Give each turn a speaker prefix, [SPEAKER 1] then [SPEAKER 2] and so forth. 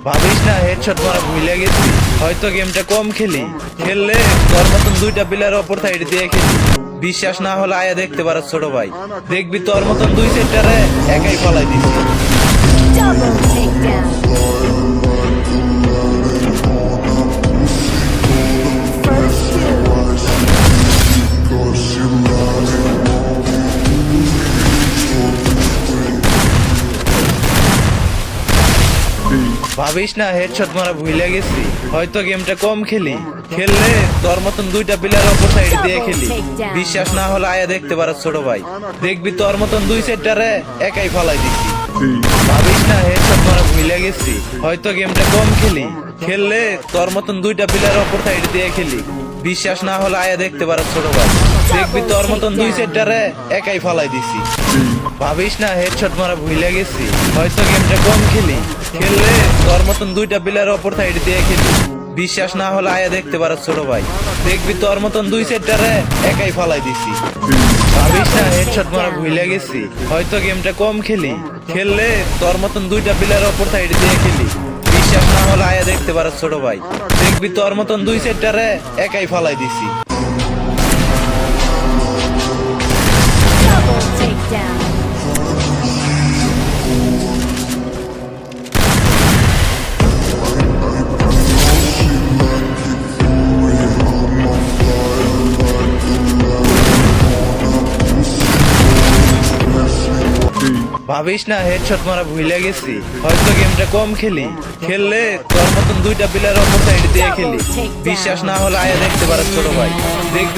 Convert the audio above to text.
[SPEAKER 1] ভাবিস না হেডশট মারা ভুলে গেছি, হয়তো গেমটা কম খেলি। খেললে তোর মতন দুইটা প্লেয়ার অপর সাইড দিয়ে খেলি। বিশ্বাস না হলে আয়া দেখতে পারো ছোট ভাই, দেখবি তোর মতন দুই সেন্টারে একাই ফলাই দিছি।
[SPEAKER 2] Double takedown. First kill.
[SPEAKER 1] ভাবিস না হেডশট মারা ভুলে গেছি, হয়তো গেমটা কম খেলি। খেললে তোর মতন দুইটা প্লেয়ার অপর সাইড দিয়ে খেলি। বিশ্বাস না হলে আয়া দেখতে পারো ছোট ভাই, দেখবি তোর মতন দুই সেন্টারে একাই ফলাই দিছি। ভাবিস না হেডশট মারা ভুলে গেছি, হয়তো গেমটা কম খেলি। খেললে তোর মতন দুইটা প্লেয়ার অপর সাইড দিয়ে খেলি। বিশ্বাস না হলে আয়া দেখতে পারো ছোট ভাই, দেখবি তোর মতন দুই সেন্টারে একাই ফলাই দিছি। ভাবিস না হেডশট মারা ভুলে গেছি, হয়তো গেমটা কম খেলি। খেললে তোর মতন দুইটা প্লেয়ার অপর সাইড দিয়ে খেলি। বিশ্বাস না হলে আয়া দেখতে পারো ছোট ভাই, দেখবি তোর মতন দুই সেন্টারে একাই ফলাই দিছি। ভাবিস না হেডশট মারা ভুলে গেছি, হয়তো গেমটা কম খেলি। খেললে তোর মতন দুইটা প্লেয়ার অপর সাইড দিয়ে খেলি। বিশ্বাস না হলে আয়া দেখতে পারো ছোট ভাই, দেখবি তোর মতন দুই সেন্টারে একাই ফলাই দিছি।
[SPEAKER 2] Double takedown.
[SPEAKER 1] ভাবিস না হেডশট মারা ভুলে গেছি, হয়তো গেমটা কম খেলি। খেললে তোর মতন দুইটা প্লেয়ার অপর সাইড দিয়ে খেলি। বিশ্বাস না হলে আয়া দেখতে পারো ছোট ভাই, দেখবি